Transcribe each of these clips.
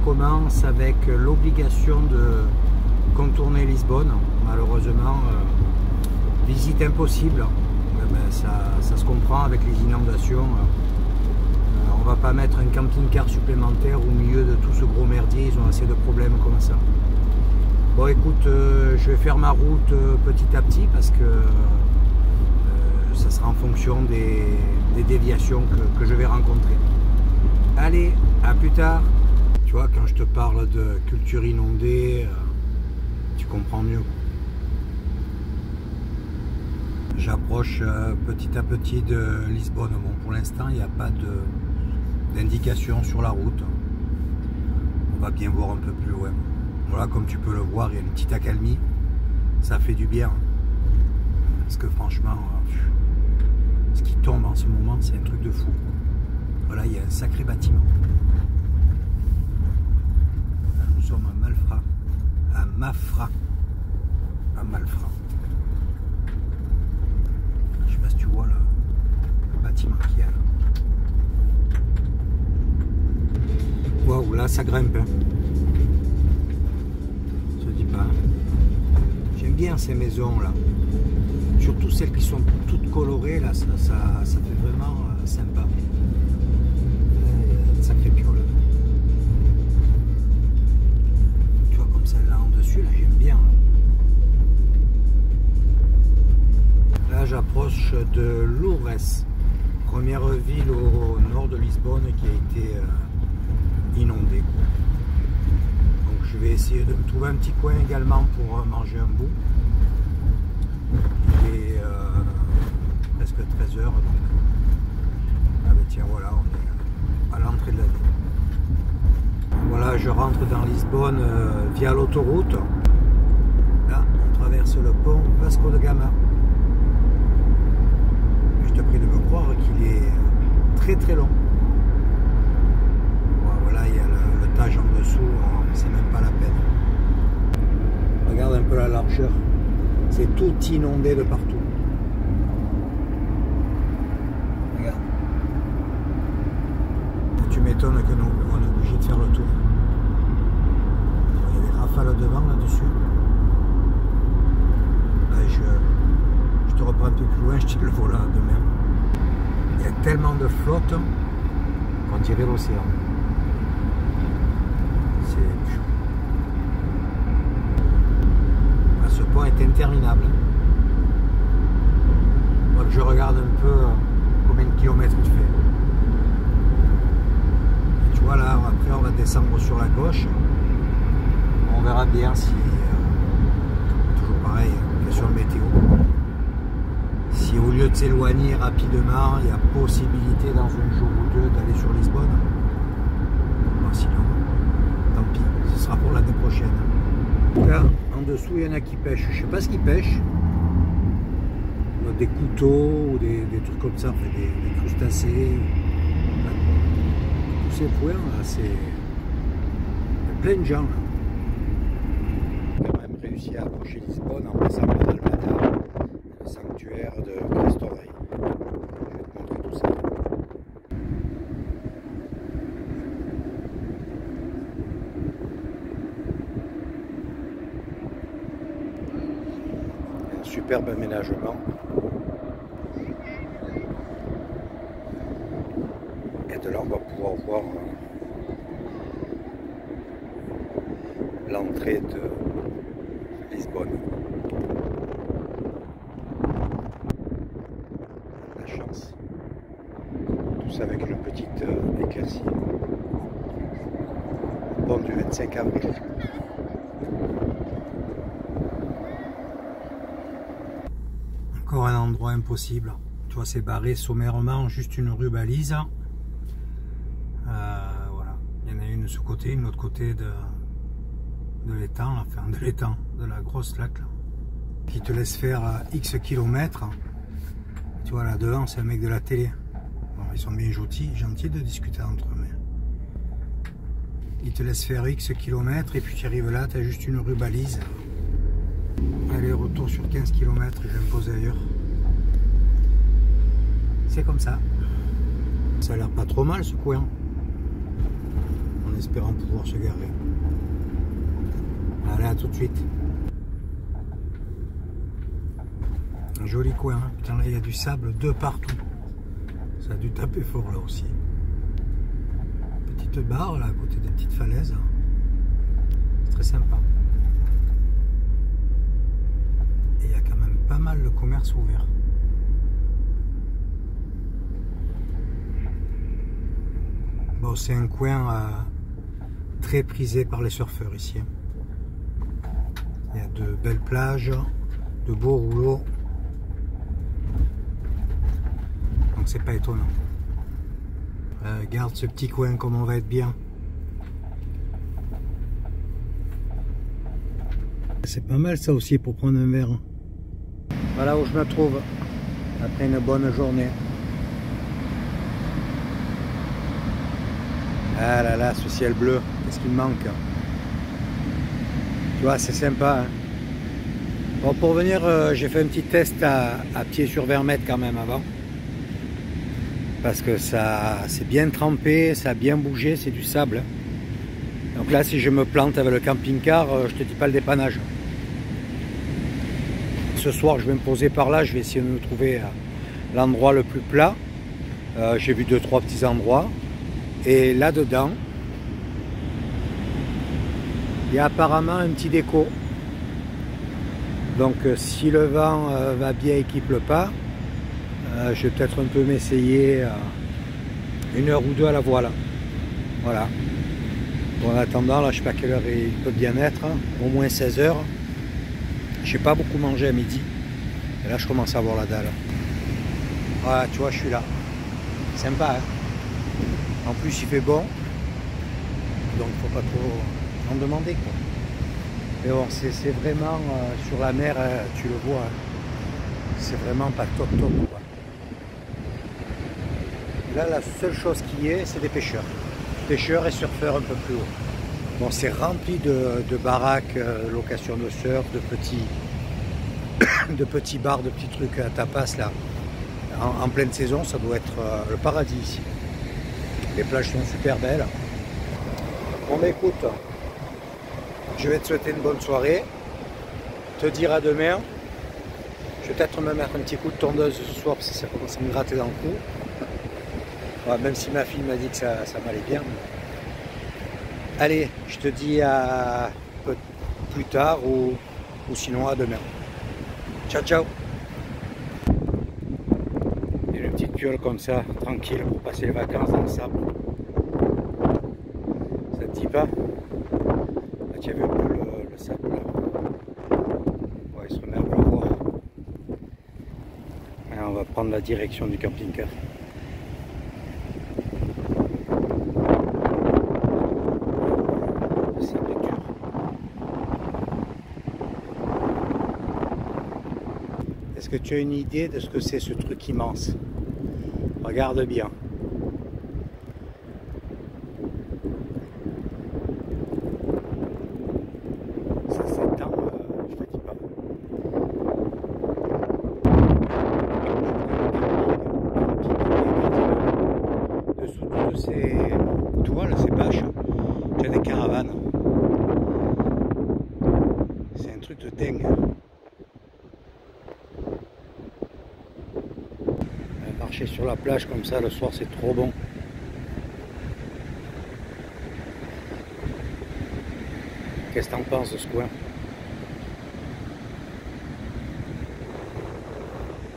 commence avec l'obligation de contourner Lisbonne. Malheureusement, visite impossible. Ça se comprend avec les inondations. On va pas mettre un camping-car supplémentaire au milieu de tout ce gros merdier. Ils ont assez de problèmes comme ça. Bon, écoute, je vais faire ma route petit à petit parce que ça sera en fonction des déviations que je vais rencontrer. Allez, à plus tard. Tu vois, quand je te parle de culture inondée, tu comprends mieux. J'approche petit à petit de Lisbonne. Bon, pour l'instant, il n'y a pas d'indication sur la route. On va bien voir un peu plus loin. Voilà, comme tu peux le voir, il y a une petite accalmie. Ça fait du bien. Parce que franchement, ce qui tombe en ce moment, c'est un truc de fou. Voilà, il y a un sacré bâtiment. Là, nous sommes à Malfra. À Mafra. À Malfra. Je sais pas si tu vois le bâtiment qu'il y a là. Waouh, là ça grimpe. Hein. Je dis pas. J'aime bien ces maisons là. Surtout celles qui sont toutes colorées là, ça fait vraiment sympa. Sacré piole. Tu vois comme celle-là en dessus, là j'aime bien. Là j'approche de Loures, première ville au nord de Lisbonne qui a été inondée. Donc je vais essayer de me trouver un petit coin également pour manger un bout. Il est presque 13 h. Donc... Ah ben tiens, voilà, on est à l'entrée de la ville. Voilà, je rentre dans Lisbonne via l'autoroute. Là, on traverse le pont Vasco de Gama. Je te prie de me croire qu'il est très très long. Voilà, il y a le Tage en dessous, c'est même pas la peine. Regarde un peu la largeur. C'est tout inondé de partout. Regarde. Tu m'étonnes que nous, on est obligé de faire le tour. Il y a des rafales devant là-dessus. Je te reprends un peu plus loin, je tire le volant demain. Il y a tellement de flotte qu'on dirait l'océan. Ce pont est interminable. Donc je regarde un peu combien de kilomètres il fait. Et tu vois là, après on va descendre sur la gauche. On verra bien si, toujours pareil, question de météo, si au lieu de s'éloigner rapidement, il y a possibilité dans un jour ou deux d'aller sur Lisbonne. Bon, sinon, tant pis, ce sera pour l'année prochaine. Là, en dessous, il y en a qui pêchent. Je sais pas ce qu'ils pêchent. Des couteaux ou des trucs comme ça, enfin, des crustacés. Tous ces points là, c'est. Il y a plein de gens là. On a quand même réussi à approcher Lisbonne en passant par Almada, le sanctuaire de Cristo Rei. Je vais te montrer tout ça. Superbe aménagement. Et de là on va pouvoir voir l'entrée de Lisbonne. La chance. Tout ça avec une petite éclaircie. Bon, du 25 avril. Encore un endroit impossible. Tu vois, c'est barré sommairement, juste une rue balise. Voilà. Il y en a une de ce côté, une autre côté de l'étang, enfin de l'étang, de la grosse lac là, qui te laisse faire X kilomètres. Tu vois, là devant, c'est un mec de la télé. Bon, ils sont bien gentils de discuter entre eux. Mais... ils te laissent faire X kilomètres et puis tu arrives là, tu as juste une rue balise. Allez, retour sur 15 km, je vais me poser ailleurs. C'est comme ça. Ça a l'air pas trop mal ce coin. en espérant pouvoir se garer. Allez, à tout de suite. Un joli coin, hein. Putain, là il y a du sable de partout. Ça a dû taper fort là aussi. Petite barre là à côté des petites falaises. C'est très sympa. Et il y a quand même pas mal de commerce ouvert. Bon, c'est un coin très prisé par les surfeurs ici. Il y a de belles plages, de beaux rouleaux. Donc c'est pas étonnant. Regarde ce petit coin comme on va être bien. C'est pas mal ça aussi pour prendre un verre. Voilà où je me trouve après une bonne journée. Ah là là, ce ciel bleu, qu'est-ce qu'il me manque. Tu vois, c'est sympa. Hein. Bon, pour venir, j'ai fait un petit test à pied sur 20 mètres quand même avant. Parce que ça c'est bien trempé, ça a bien bougé, c'est du sable. Donc là, si je me plante avec le camping-car, je te dis pas le dépannage. Ce soir, je vais me poser par là, je vais essayer de me trouver l'endroit le plus plat. J'ai vu 2-3 petits endroits. Et là-dedans, il y a apparemment un petit déco. Donc si le vent va bien et qu'il ne pleut pas, je vais peut-être un peu m'essayer 1 heure ou 2 à la voile. Voilà. Bon, en attendant, là je sais pas à quelle heure il peut bien être, hein, au moins 16 heures. Je n'ai pas beaucoup mangé à midi. Et là je commence à avoir la dalle. Voilà, tu vois, je suis là. Sympa, hein. En plus il fait bon, donc il ne faut pas trop en demander quoi. Mais bon, c'est vraiment sur la mer, tu le vois, hein, c'est vraiment pas top quoi. Là la seule chose qui est, c'est des pêcheurs. Pêcheurs et surfeurs un peu plus haut. Bon, c'est rempli de baraques, location de surf, de petits bars, de petits trucs à tapas là. En pleine saison, ça doit être le paradis ici. Les plages sont super belles. Bon, mais écoute, je vais te souhaiter une bonne soirée, te dire à demain. Je vais peut-être me mettre un petit coup de tondeuse ce soir parce que ça commence à me gratter dans le cou. Ouais, même si ma fille m'a dit que ça m'allait bien. Allez, je te dis à plus tard ou sinon à demain. Ciao, ciao. Et une petite piole comme ça, tranquille, pour passer les vacances dans le sable. Ça te dit pas? Là, tu as vu un peu le sable là. Ouais, il se remet à pleuvoir. Et on va prendre la direction du camping-car. Le sable est dur. Est-ce que tu as une idée de ce que c'est ce truc immense? Regarde bien. Ça s'étend, je te dis pas. Dessous de ces toiles, ces bâches, tu as des caravanes. C'est un truc de dingue. Marcher sur la plage comme ça le soir, c'est trop bon. Qu'est-ce que t'en penses de ce coin?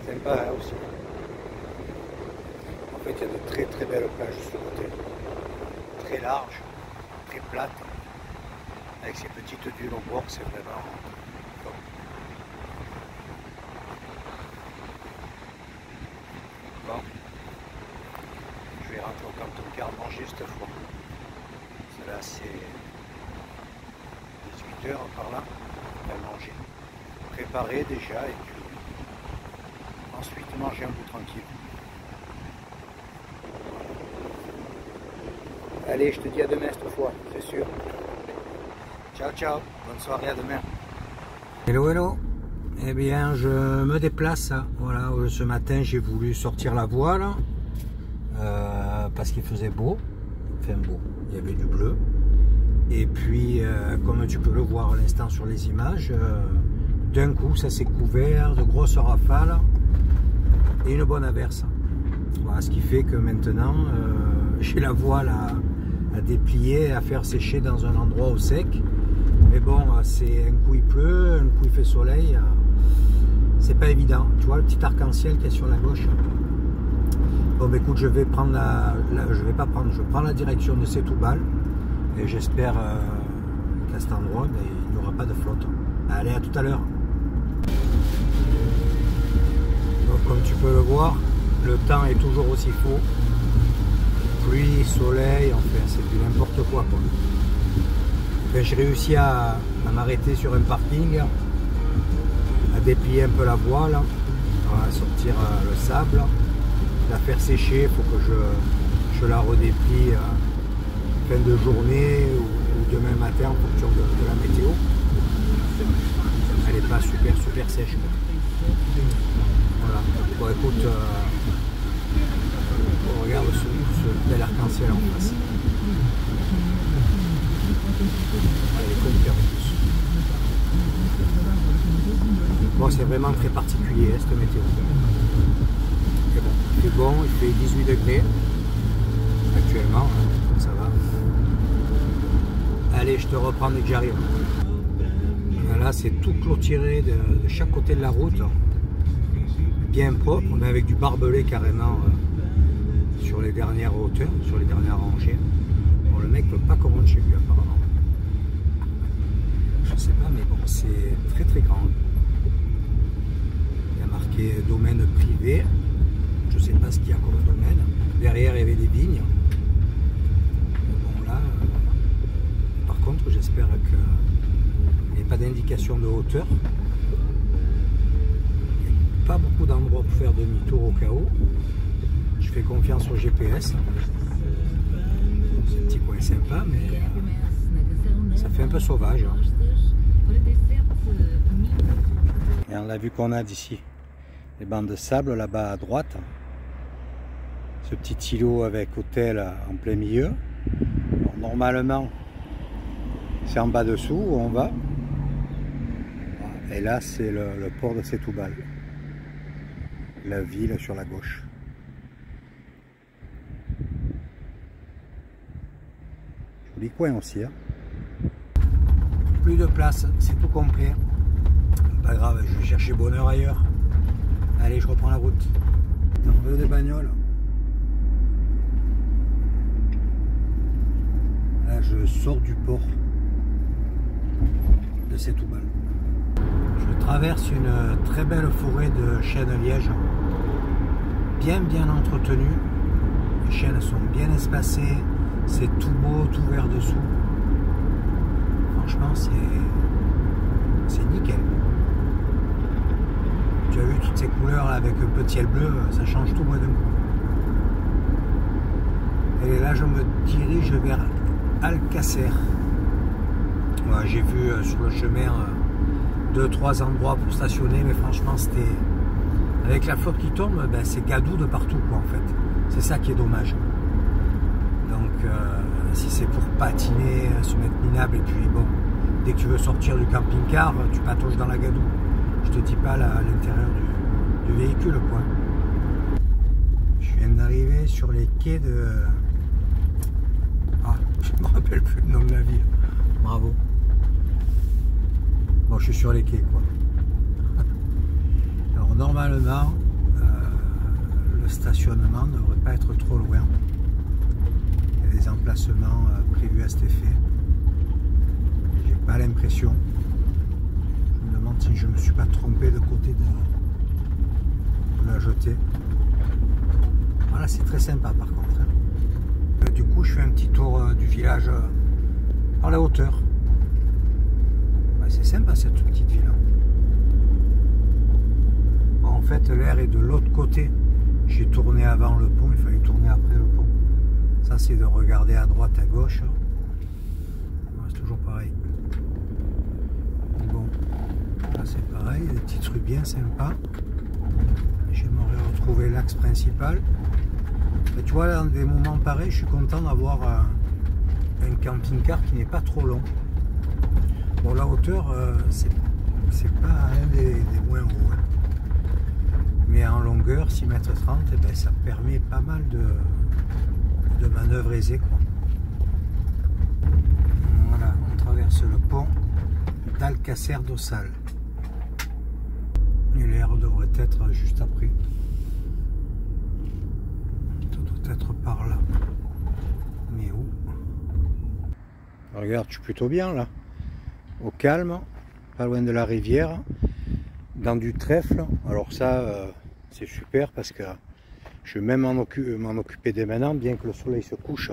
Sympa hein, aussi. En fait, il y a de très très belles plages sur le côté. Très larges, très plates, avec ces petites dunes au bord, c'est vraiment top. Bon, je vais rentrer au camping-car manger cette fois. Là c'est 18 h par là, on va manger. Préparer déjà et puis ensuite manger un bout tranquille. Allez, je te dis à demain cette fois, c'est sûr. Ciao ciao, bonne soirée, à demain. Hello hello. Eh bien, je me déplace. Voilà, ce matin, j'ai voulu sortir la voile parce qu'il faisait beau. Enfin bon, il y avait du bleu. Et puis, comme tu peux le voir à l'instant sur les images, d'un coup, ça s'est couvert de grosses rafales et une bonne averse. Voilà, ce qui fait que maintenant, j'ai la voile à déplier, à faire sécher dans un endroit au sec. Mais bon, c'est un coup il pleut, un coup il fait soleil. C'est pas évident. Tu vois le petit arc-en-ciel qui est sur la gauche. Bon, bah, écoute, je vais prendre je prends la direction de Setoubal et j'espère qu'à cet endroit, bah, il n'y aura pas de flotte. Allez, à tout à l'heure. Donc, comme tu peux le voir, le temps est toujours aussi faux. Pluie, soleil, enfin, c'est du n'importe quoi. Enfin, j'ai réussi à m'arrêter sur un parking, à déplier un peu la voile, à sortir le sable, la faire sécher. Il faut que je la redéplie fin de journée ou demain matin en fonction de la météo. Elle n'est pas super sèche. Voilà. Bon, écoute, on regarde ce bel arc-en-ciel en face. Allez, bon, c'est vraiment très particulier cette météo. Et bon, il fait bon, il fait 18 degrés actuellement, donc ça va. Allez, je te reprends dès que j'arrive. Là, c'est tout clôturé de chaque côté de la route, bien propre. On est avec du barbelé carrément sur les dernières hauteurs, sur les dernières rangées. Bon, le mec ne peut pas commander chez lui apparemment. Je sais pas, mais bon, c'est très grand. Il y a marqué domaine privé. Je sais pas ce qu'il y a comme domaine. Derrière, il y avait des vignes. Bon, là, par contre, j'espère qu'il n'y a pas d'indication de hauteur. Il n'y a pas beaucoup d'endroits pour faire demi-tour au cas où. Je fais confiance au GPS. C'est un petit coin sympa, mais ça fait un peu sauvage. Et on l'a vu qu'on a d'ici les bancs de sable là-bas à droite. Ce petit îlot avec hôtel en plein milieu. Alors, normalement, c'est en bas dessous où on va. Et là, c'est le port de Setoubal. La ville sur la gauche. Joli coin aussi. Hein. Plus de place, c'est tout complet. Pas grave, je vais chercher bonheur ailleurs. Allez, je reprends la route. On veut des bagnoles. Là, je sors du port de Setoubal. Je traverse une très belle forêt de chênes liège, bien entretenue. Les chênes sont bien espacés, c'est tout beau, tout vert dessous. Franchement, c'est nickel. Tu as vu toutes ces couleurs là, avec un peu de ciel bleu, ça change tout d'un coup. Et là, je me dirige vers Alcacer. Ouais, j'ai vu sur le chemin 2-3 endroits pour stationner, mais franchement, c'était avec la flotte qui tombe, ben, c'est gadou de partout, quoi, en fait. C'est ça qui est dommage. Donc, si c'est pour patiner, se mettre minable, et puis bon, dès que tu veux sortir du camping-car, tu patauges dans la gadoue. Je te dis pas à l'intérieur du véhicule, quoi. Je viens d'arriver sur les quais de... Ah, je me rappelle plus le nom de la ville. Bravo. Bon, je suis sur les quais, quoi. Alors, normalement, le stationnement ne devrait pas être trop loin. Il y a des emplacements prévus à cet effet. J'ai pas l'impression. Je me demande si je me suis pas trompé de côté de la jetée. Voilà, c'est très sympa par contre. Du coup, je fais un petit tour du village par la hauteur. Ouais, c'est sympa cette petite ville. Bon, en fait, l'air est de l'autre côté. J'ai tourné avant le pont, il fallait tourner après le pont. Ça, c'est de regarder à droite, à gauche. Ouais, c'est toujours pareil. Bon, là c'est pareil, des petites rues bien sympas. J'aimerais retrouver l'axe principal. Et tu vois, dans des moments pareils, je suis content d'avoir un camping-car qui n'est pas trop long. Bon, la hauteur, c'est pas un des moins hauts. Hein. Mais en longueur, 6,30 m, eh ben, ça permet pas mal de manœuvres aisées, quoi. Voilà, on traverse le pont d'Alcácer do Sal. Et l'air devrait être juste après. Ça doit être par là. Mais où? Regarde, je suis plutôt bien là. Au calme, pas loin de la rivière, dans du trèfle. Alors ça, c'est super parce que je vais même m'en occuper dès maintenant, bien que le soleil se couche.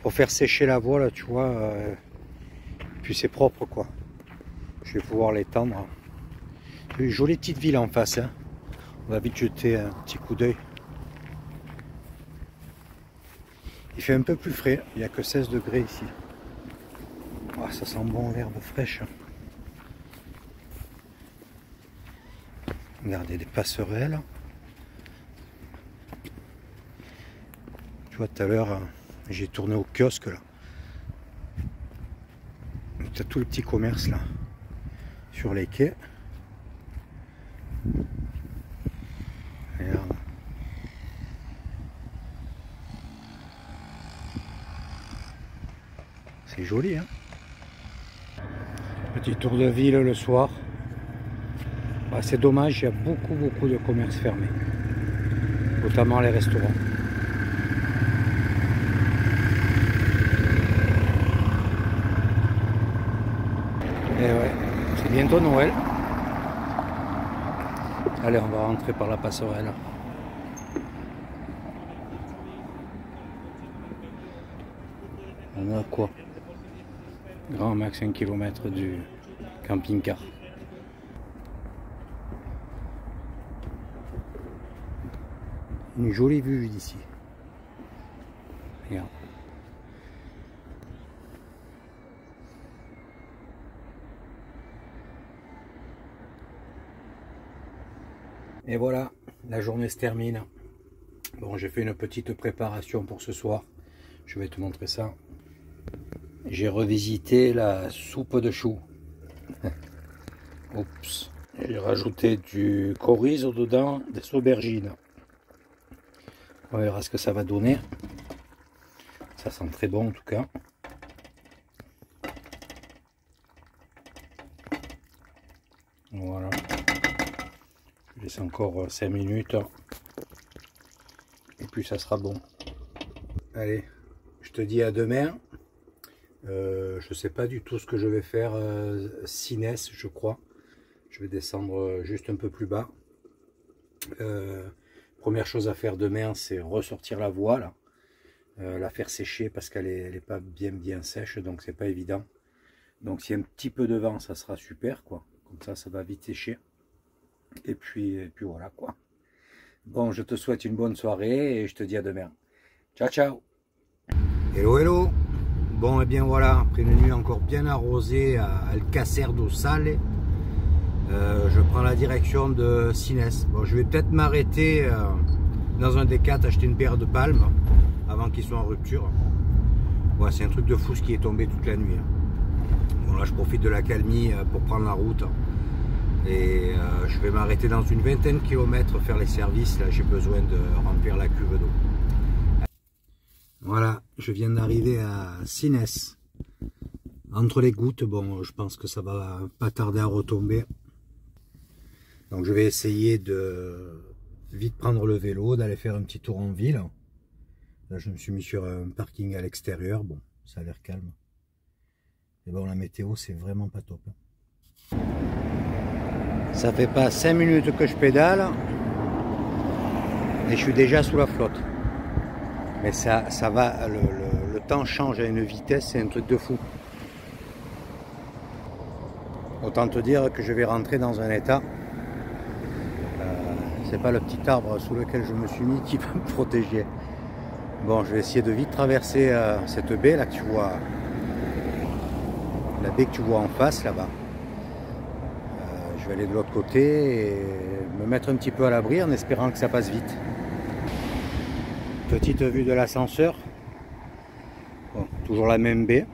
Pour faire sécher la voile, tu vois, puis c'est propre quoi. Je vais pouvoir l'étendre. Une jolie petite ville en face, hein. On va vite jeter un petit coup d'œil. Il fait un peu plus frais, il n'y a que 16 degrés ici. Oh, ça sent bon l'herbe fraîche. Regardez des passerelles. Tu vois, tout à l'heure, j'ai tourné au kiosque là. Tu as tout le petit commerce là, sur les quais. Regarde. C'est joli, hein. Petit tour de ville le soir. Bah, c'est dommage, il y a beaucoup de commerces fermés, notamment les restaurants. Et ouais, c'est bientôt Noël. Allez, on va rentrer par la passerelle. On a quoi? Grand max 1 km du camping-car. Une jolie vue d'ici. Regarde. Et voilà, la journée se termine. Bon, j'ai fait une petite préparation pour ce soir. Je vais te montrer ça. J'ai revisité la soupe de choux. Oups. J'ai rajouté du chorizo dedans, des aubergines. On verra ce que ça va donner. Ça sent très bon en tout cas. Voilà. Je laisse encore 5 minutes. Et puis ça sera bon. Allez, je te dis à demain. Je sais pas du tout ce que je vais faire. Sines, je crois. Je vais descendre juste un peu plus bas. Première chose à faire demain, c'est ressortir la voile, la faire sécher parce qu'elle est pas bien sèche, donc c'est pas évident. Donc s'il y a un petit peu de vent, ça sera super quoi. Comme ça va vite sécher. Et puis voilà quoi. Bon, je te souhaite une bonne soirée et je te dis à demain. Ciao ciao. Hello. Bon et bien voilà, après une nuit encore bien arrosée à Alcácer do Sal, je prends la direction de Sines. Bon, je vais peut-être m'arrêter dans un des 4, acheter une paire de palmes avant qu'ils soient en rupture. Ouais, c'est un truc de fou ce qui est tombé toute la nuit. Bon là je profite de l'accalmie pour prendre la route. Et je vais m'arrêter dans une vingtaine de kilomètres faire les services. Là j'ai besoin de remplir la cuve d'eau. Voilà, je viens d'arriver à Sines. Entre les gouttes, bon, je pense que ça va pas tarder à retomber. Donc je vais essayer de vite prendre le vélo, d'aller faire un petit tour en ville. Là je me suis mis sur un parking à l'extérieur, bon, ça a l'air calme. Et bon, la météo c'est vraiment pas top. Ça fait pas 5 minutes que je pédale et je suis déjà sous la flotte. Mais ça va, le temps change à une vitesse, c'est un truc de fou. Autant te dire que je vais rentrer dans un état. C'est pas le petit arbre sous lequel je me suis mis qui va me protéger. Bon, je vais essayer de vite traverser cette baie là que tu vois. La baie que tu vois en face là-bas. Je vais aller de l'autre côté et me mettre un petit peu à l'abri en espérant que ça passe vite. Petite vue de l'ascenseur. Bon, toujours la même baie.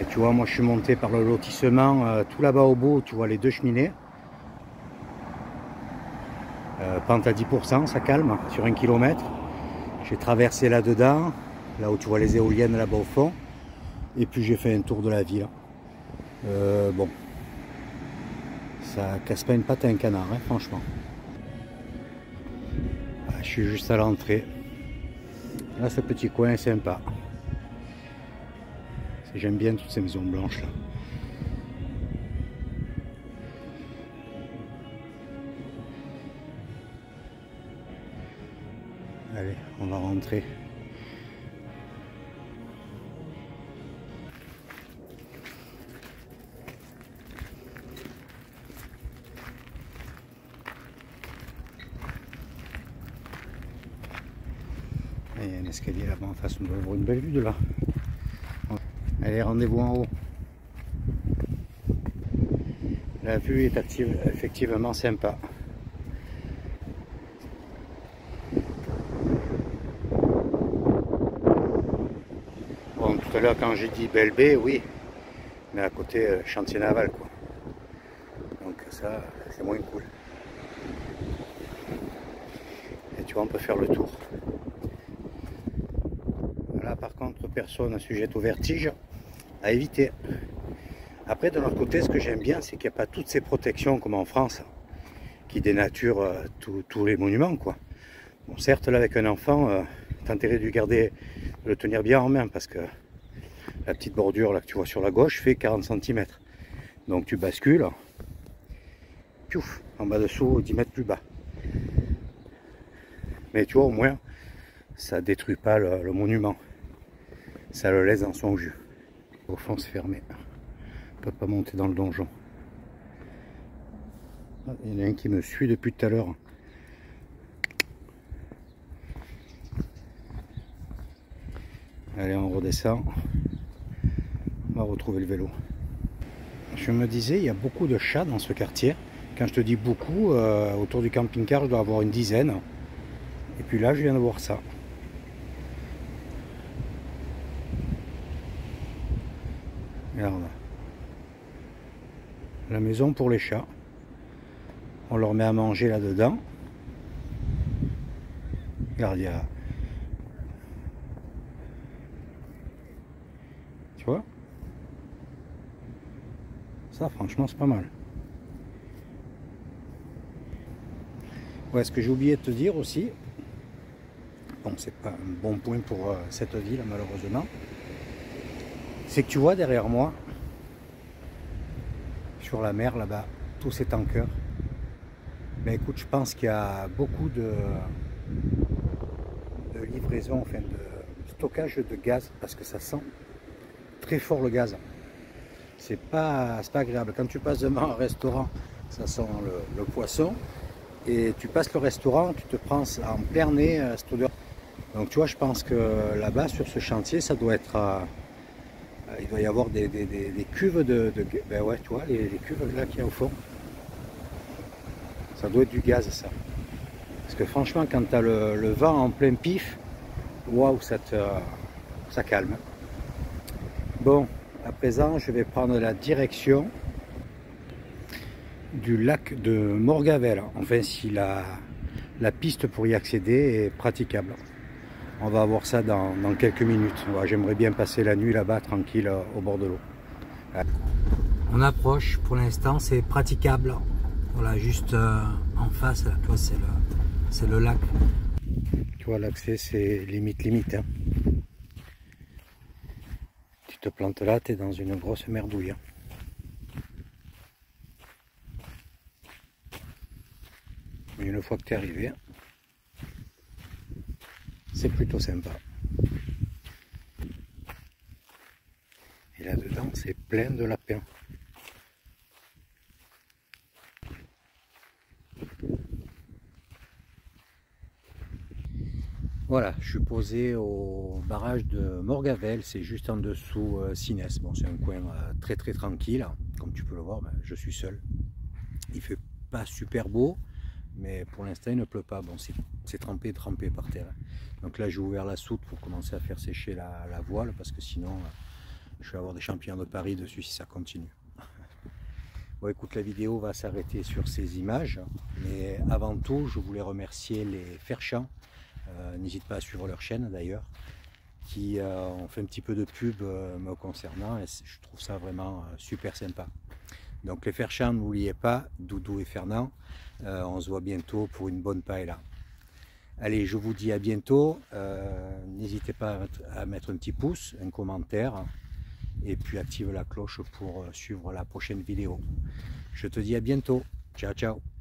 Et tu vois, moi je suis monté par le lotissement tout là-bas au bout, tu vois les deux cheminées. Pente à 10%, ça calme sur 1 km. J'ai traversé là-dedans, là où tu vois les éoliennes là-bas au fond. Et puis j'ai fait un tour de la ville. Bon, ça casse pas une patte à un canard, hein, franchement. Ah, je suis juste à l'entrée. Là, ce petit coin est sympa. J'aime bien toutes ces maisons blanches là. Allez, on va rentrer. Il y a un escalier là-bas en face, on doit avoir une belle vue de là. Allez, rendez-vous en haut. La vue est effectivement sympa. Bon, tout à l'heure quand j'ai dit belle baie, oui, mais à côté chantier naval quoi. Donc ça, c'est moins cool. Et tu vois, on peut faire le tour. Là par contre, personne sujette au vertige, à éviter. Après, de l'autre côté, ce que j'aime bien, c'est qu'il n'y a pas toutes ces protections comme en France, qui dénaturent tous les monuments, quoi. Bon, certes, là, avec un enfant, t'as intérêt de le tenir bien en main, parce que la petite bordure là que tu vois sur la gauche fait 40 cm. Donc tu bascules, piouf, en bas dessous, 10 mètres plus bas. Mais tu vois, au moins, ça détruit pas le monument. Ça le laisse dans son jus. Au fond, c'est fermé. On peut pas monter dans le donjon. Il y en a un qui me suit depuis tout à l'heure. Allez, on redescend. On va retrouver le vélo. Je me disais, il y a beaucoup de chats dans ce quartier. Quand je te dis beaucoup, autour du camping-car, je dois avoir une dizaine. Et puis là, je viens de voir ça. Regarde. La maison pour les chats. On leur met à manger là-dedans. Regarde, il y a... Tu vois? Ça, franchement, c'est pas mal. Ouais, ce que j'ai oublié de te dire aussi, bon, c'est pas un bon point pour cette ville, malheureusement, c'est que tu vois derrière moi, sur la mer là-bas, tous ces tankers. Ben écoute, je pense qu'il y a beaucoup de livraison, enfin de stockage de gaz, parce que ça sent très fort le gaz. C'est pas agréable. Quand tu passes devant un restaurant, ça sent le poisson, et tu passes le restaurant, tu te prends en plein nez cette odeur. Donc tu vois, je pense que là-bas, sur ce chantier, ça doit être... il doit y avoir des cuves ben ouais, tu vois, les cuves là qu'il y a au fond. Ça doit être du gaz, ça. Parce que franchement, quand tu as le vent en plein pif, waouh, ça calme. Bon, à présent, je vais prendre la direction du lac de Morgavel. Enfin, si la piste pour y accéder est praticable. On va voir ça dans quelques minutes. Ouais, j'aimerais bien passer la nuit là-bas, tranquille, au bord de l'eau. On approche, pour l'instant, c'est praticable. Voilà, juste en face, là, toi, c'est le lac. Tu vois, l'accès, c'est limite. Hein. Tu te plantes là, tu es dans une grosse merdouille. Hein. Mais une fois que tu es arrivé, c'est plutôt sympa. Et là-dedans, c'est plein de lapins. Voilà, je suis posé au barrage de Morgavel, c'est juste en dessous Sines. Bon, c'est un coin très tranquille, comme tu peux le voir, ben, je suis seul. Il fait pas super beau, mais pour l'instant il ne pleut pas. Bon, c'est trempé par terre. Donc là j'ai ouvert la soute pour commencer à faire sécher la voile, parce que sinon je vais avoir des champignons de Paris dessus si ça continue. Bon, écoute, la vidéo va s'arrêter sur ces images, mais avant tout je voulais remercier les Ferchamps, n'hésite pas à suivre leur chaîne d'ailleurs, qui ont fait un petit peu de pub me concernant, et je trouve ça vraiment super sympa. Donc les Ferchamps, n'oubliez pas, Doudou et Fernand, on se voit bientôt pour une bonne paella. Allez, je vous dis à bientôt, n'hésitez pas à mettre un petit pouce, un commentaire, et puis active la cloche pour suivre la prochaine vidéo. Je te dis à bientôt, ciao ciao.